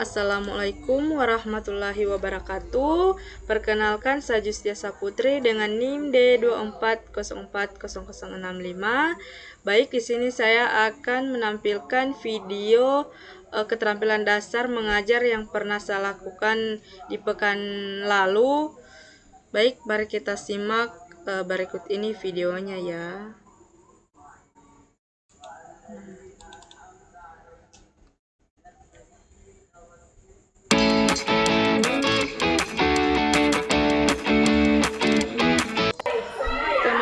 Assalamualaikum warahmatullahi wabarakatuh. Perkenalkan, saya Justiasa Putri dengan NIM D24040065. Baik, di sini saya akan menampilkan video keterampilan dasar mengajar yang pernah saya lakukan di pekan lalu. Baik, mari kita simak berikut ini videonya ya.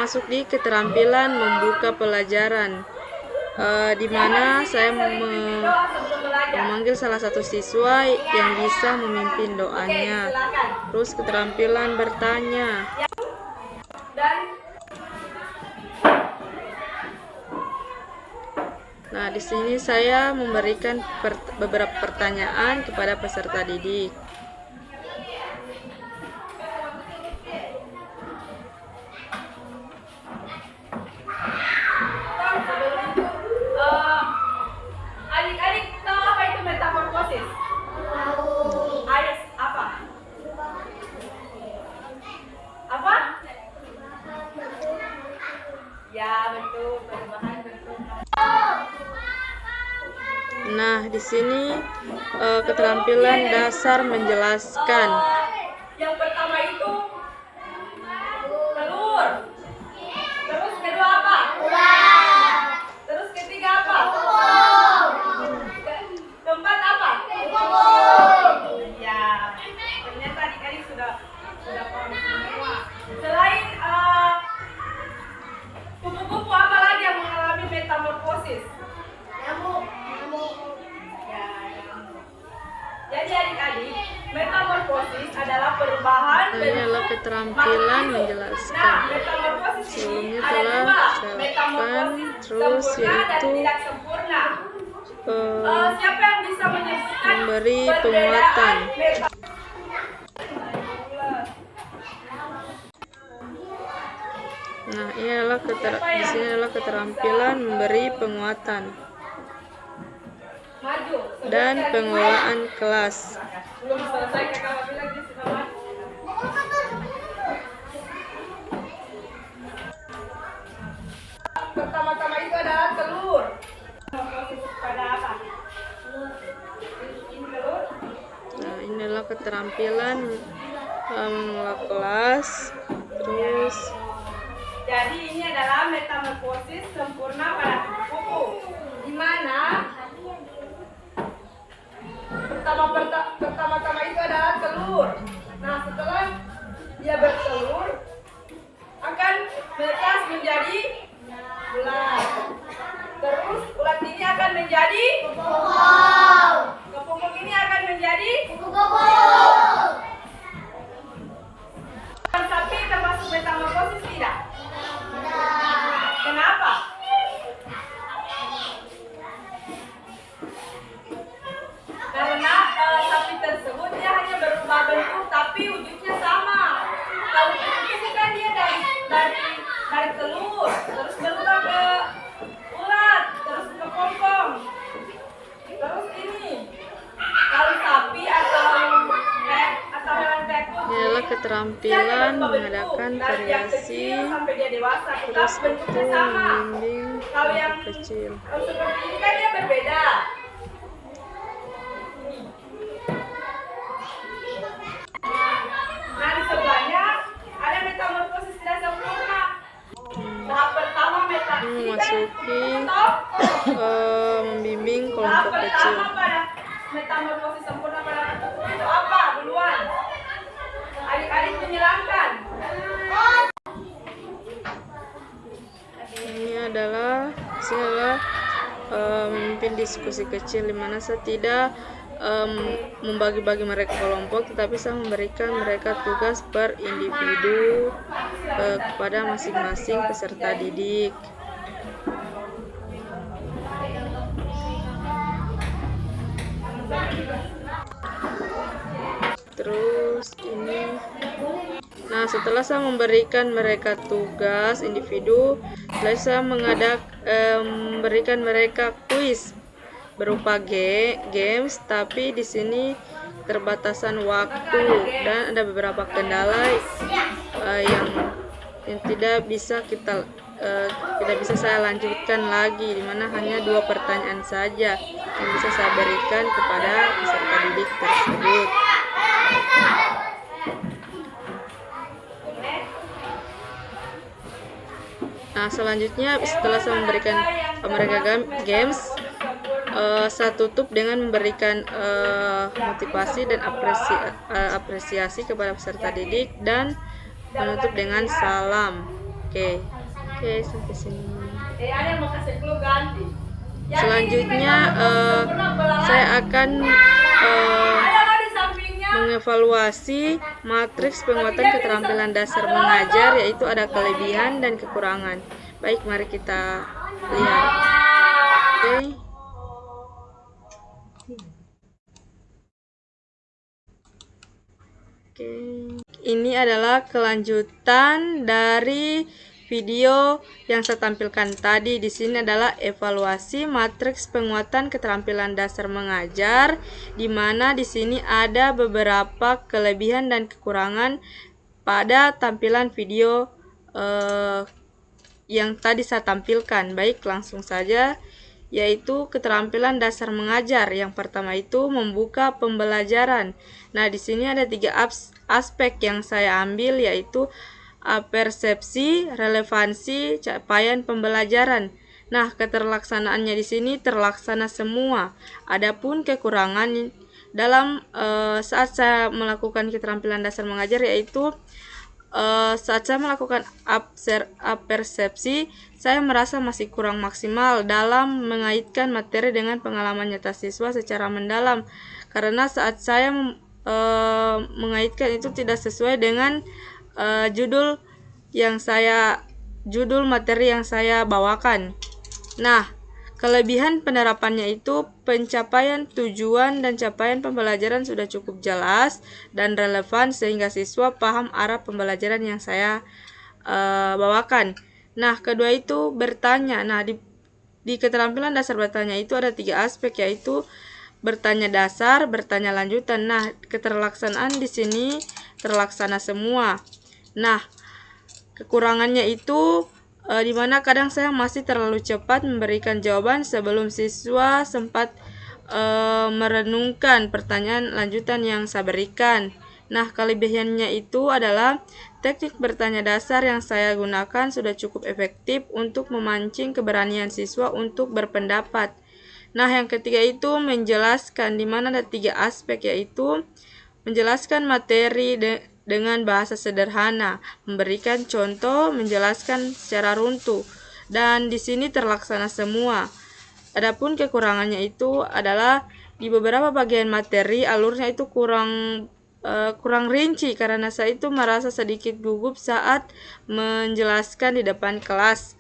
Masuk di keterampilan membuka pelajaran, di mana saya memanggil salah satu siswa yang bisa memimpin doanya. Terus keterampilan bertanya. Nah, di sini saya memberikan beberapa pertanyaan kepada peserta didik. Adik-adik tahu apa itu metamorfosis? Ayat apa? Apa? Ya, betul, perubahan bentuk. Nah, di sini keterampilan dasar menjelaskan. Yang pertama itu telur. Terus kedua apa? Ular. Terus ketiga apa? Keempat apa? Ya, ternyata adik-adik sudah paham semua. Selain kupu-kupu, apa lagi yang mengalami metamorfosis? Nyamuk. Ya, nyamuk. Jadi adik-adik, metamorfosis adalah perubahan Ini adalah keterampilan menjelaskan. Nah, metamorfosis ini Sebelumnya ada telah dua, saya metamorfosis lakukan, terus sempurna dan yaitu tidak sempurna. Siapa yang bisa menyebutkan memberi perbedaan penguatan. Nah, ini adalah di sini adalah keterampilan memberi penguatan Maju. dan pengelolaan kelas. Belum selesai kakak bilang di sini. Pertama-tama itu adalah telur. Metamorfosis pada apa? Ini telur. Nah, ini adalah keterampilan mengelola kelas. Terus Jadi ini adalah metamorfosis sempurna pada kupu-kupu, di mana pertama-tama itu adalah telur. Nah, setelah dia bertelur akan menetas menjadi ulat. Terus ulat ini akan menjadi kepompong ini akan menjadi sapi. Termasuk metamorfosis tidak? Kenapa? Karena sapi tersebut dia hanya berubah bentuk tapi wujudnya sama. Kalau itu kan dia dari telur, terus berubah ke ulat, terus ke pompong, terus ini. Kalau sapi atau hewan tekuk, ini adalah keterampilan mengadakan variasi. sampai dia dewasa, Terus tetap itu bentuknya sama. membimbing Kalau yang kelompok kecil. seperti ini kan dia berbeda. Nah, di sebelahnya ada metamorfosis tidak sempurna. Tahap pertama Memasuki membimbing tahap kelompok kecil. pertama pada metamorfosis sempurna pada kupu itu apa? Duluan. Adik-adik menyerahkan. Ini adalah memimpin diskusi kecil, di mana saya tidak membagi-bagi mereka kelompok, tetapi saya memberikan mereka tugas per individu kepada masing-masing peserta didik. Terus ini, nah setelah saya memberikan mereka tugas individu, saya memberikan mereka kuis berupa games, tapi di sini terbatasan waktu dan ada beberapa kendala yang tidak bisa saya lanjutkan lagi, dimana hanya 2 pertanyaan saja yang bisa saya berikan kepada peserta didik tersebut. Nah, selanjutnya setelah saya memberikan mereka games, saya tutup dengan memberikan motivasi dan apresiasi kepada peserta didik dan menutup dengan salam. Oke, sampai sini. Selanjutnya saya akan mengevaluasi matriks penguatan keterampilan dasar mengajar, yaitu ada kelebihan dan kekurangan. Baik, mari kita lihat. Oke. Ini adalah kelanjutan dari video yang saya tampilkan tadi. Di sini adalah evaluasi matriks penguatan keterampilan dasar mengajar, di mana di sini ada beberapa kelebihan dan kekurangan pada tampilan video yang tadi saya tampilkan. Baik, langsung saja, yaitu keterampilan dasar mengajar. Yang pertama itu membuka pembelajaran. Nah, di sini ada 3 aspek yang saya ambil, yaitu persepsi, relevansi, capaian pembelajaran. Nah, keterlaksanaannya di sini terlaksana semua. Adapun kekurangan dalam saat saya melakukan keterampilan dasar mengajar, yaitu saat saya melakukan persepsi, saya merasa masih kurang maksimal dalam mengaitkan materi dengan pengalaman nyata siswa secara mendalam, karena saat saya mengaitkan itu tidak sesuai dengan judul materi yang saya bawakan. Nah, kelebihan penerapannya itu pencapaian tujuan dan capaian pembelajaran sudah cukup jelas dan relevan sehingga siswa paham arah pembelajaran yang saya bawakan. Nah, kedua itu bertanya. Nah, di keterampilan dasar bertanya itu ada 3 aspek, yaitu bertanya dasar, bertanya lanjutan. Nah, keterlaksanaan di sini terlaksana semua. Nah, kekurangannya itu di mana kadang saya masih terlalu cepat memberikan jawaban sebelum siswa sempat merenungkan pertanyaan lanjutan yang saya berikan. Nah, kelebihannya itu adalah teknik bertanya dasar yang saya gunakan sudah cukup efektif untuk memancing keberanian siswa untuk berpendapat. Nah, yang ketiga itu menjelaskan, di mana ada 3 aspek, yaitu menjelaskan materi dengan bahasa sederhana, memberikan contoh, menjelaskan secara runtuh, dan di sini terlaksana semua. Adapun kekurangannya itu adalah di beberapa bagian materi alurnya itu kurang rinci, karena saya itu merasa sedikit gugup saat menjelaskan di depan kelas.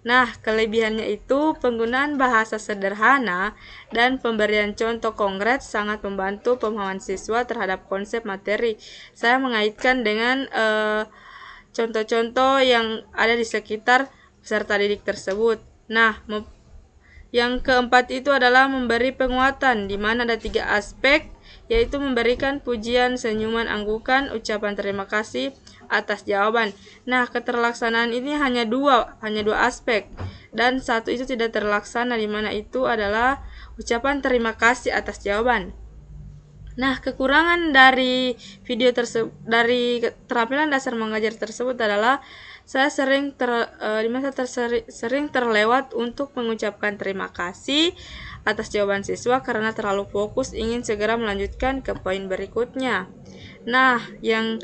Nah, kelebihannya itu penggunaan bahasa sederhana dan pemberian contoh konkret sangat membantu pemahaman siswa terhadap konsep materi. Saya mengaitkan dengan contoh-contoh yang ada di sekitar peserta didik tersebut. Nah, yang keempat itu adalah memberi penguatan, di mana ada 3 aspek, yaitu memberikan pujian, senyuman, anggukan, ucapan terima kasih atas jawaban. Nah, keterlaksanaan ini hanya dua aspek, dan satu itu tidak terlaksana, di mana itu adalah ucapan terima kasih atas jawaban. Nah, kekurangan dari video dari keterampilan dasar mengajar tersebut adalah saya sering terlewat untuk mengucapkan terima kasih atas jawaban siswa karena terlalu fokus ingin segera melanjutkan ke poin berikutnya. Nah, yang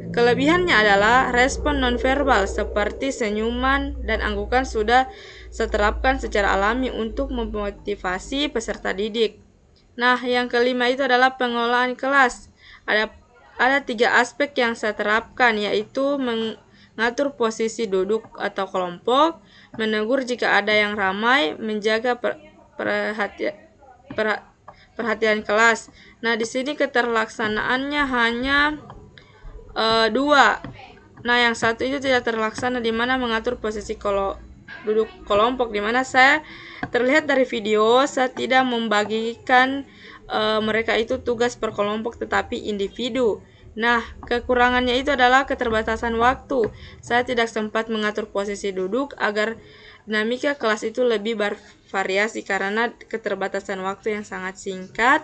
kelebihannya adalah respon nonverbal seperti senyuman dan anggukan sudah saya terapkan secara alami untuk memotivasi peserta didik. Nah, yang kelima itu adalah pengelolaan kelas. Ada 3 aspek yang saya terapkan, yaitu mengatur posisi duduk atau kelompok, menegur jika ada yang ramai, menjaga perhatian kelas. Nah, di sini keterlaksanaannya hanya 2. Nah, yang satu itu tidak terlaksana, di mana mengatur posisi duduk kelompok, di mana saya terlihat dari video saya tidak membagikan mereka itu tugas per kelompok tetapi individu. Nah, kekurangannya itu adalah keterbatasan waktu. Saya tidak sempat mengatur posisi duduk agar dinamika kelas itu lebih bervariasi karena keterbatasan waktu yang sangat singkat.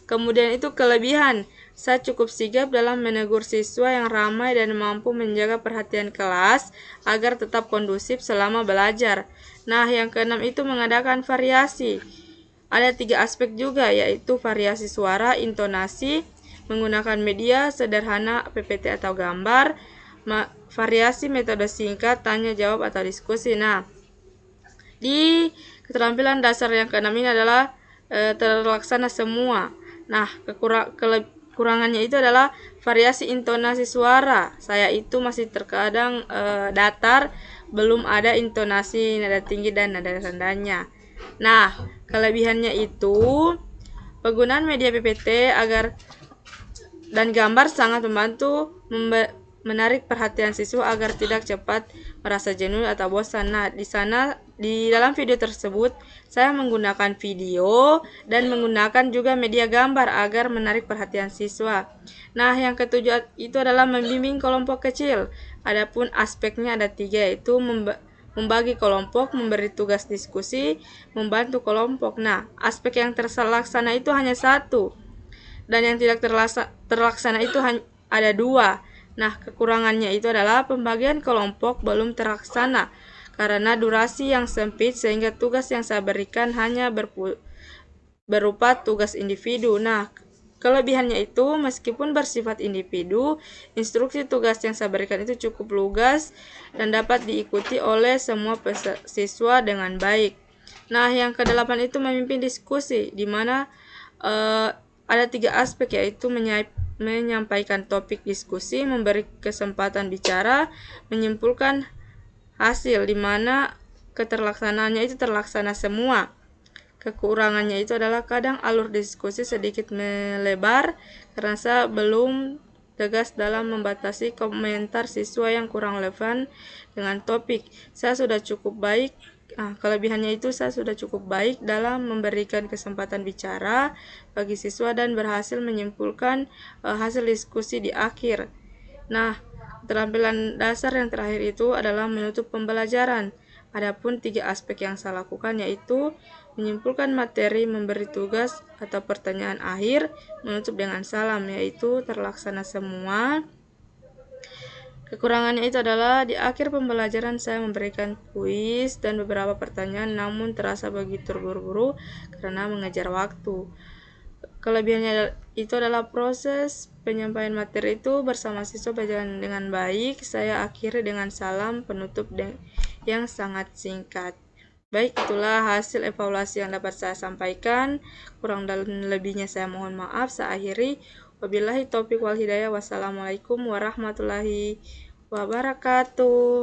Kemudian itu kelebihan, saya cukup sigap dalam menegur siswa yang ramai dan mampu menjaga perhatian kelas agar tetap kondusif selama belajar. Nah, yang keenam itu mengadakan variasi. Ada 3 aspek juga, yaitu variasi suara, intonasi, menggunakan media sederhana PPT atau gambar, variasi metode singkat, tanya jawab atau diskusi. Nah, di keterampilan dasar yang keenam ini adalah terlaksana semua. Nah, kekurangannya itu adalah variasi intonasi suara. Saya itu masih terkadang datar, belum ada intonasi nada tinggi dan nada rendahnya. Nah, kelebihannya itu penggunaan media PPT dan gambar sangat membantu menarik perhatian siswa agar tidak cepat merasa jenuh atau bosan. Nah, di dalam video tersebut saya menggunakan video dan menggunakan juga media gambar agar menarik perhatian siswa. Nah, yang ketujuh itu adalah membimbing kelompok kecil. Adapun aspeknya ada 3, yaitu membagi kelompok, memberi tugas diskusi, membantu kelompok. Nah, aspek yang terlaksana itu hanya 1 dan yang tidak terlaksana itu ada 2. Nah, kekurangannya itu adalah pembagian kelompok belum terlaksana karena durasi yang sempit sehingga tugas yang saya berikan hanya berupa tugas individu. Nah, kelebihannya itu meskipun bersifat individu, instruksi tugas yang saya berikan itu cukup lugas dan dapat diikuti oleh semua siswa dengan baik. Nah, yang ke-8 itu memimpin diskusi, di mana ada 3 aspek, yaitu menyampaikan topik diskusi, memberi kesempatan bicara, menyimpulkan hasil, di mana keterlaksanaannya itu terlaksana semua. Kekurangannya itu adalah kadang alur diskusi sedikit melebar karena saya belum tegas dalam membatasi komentar siswa yang kurang relevan dengan topik. Kelebihannya itu saya sudah cukup baik dalam memberikan kesempatan bicara bagi siswa dan berhasil menyimpulkan hasil diskusi di akhir. Nah, keterampilan dasar yang terakhir itu adalah menutup pembelajaran. Adapun 3 aspek yang saya lakukan yaitu menyimpulkan materi, memberi tugas atau pertanyaan akhir, menutup dengan salam, yaitu terlaksana semua. Kekurangannya itu adalah di akhir pembelajaran saya memberikan kuis dan beberapa pertanyaan namun terasa begitu terburu-buru karena mengejar waktu. Kelebihannya itu adalah proses penyampaian materi itu bersama siswa berjalan dengan baik. Saya akhiri dengan salam penutup yang sangat singkat. Baik, itulah hasil evaluasi yang dapat saya sampaikan. Kurang dan lebihnya saya mohon maaf. Saya akhiri. Wabillahi taufiq wal hidayah. Wassalamualaikum warahmatullahi wabarakatuh.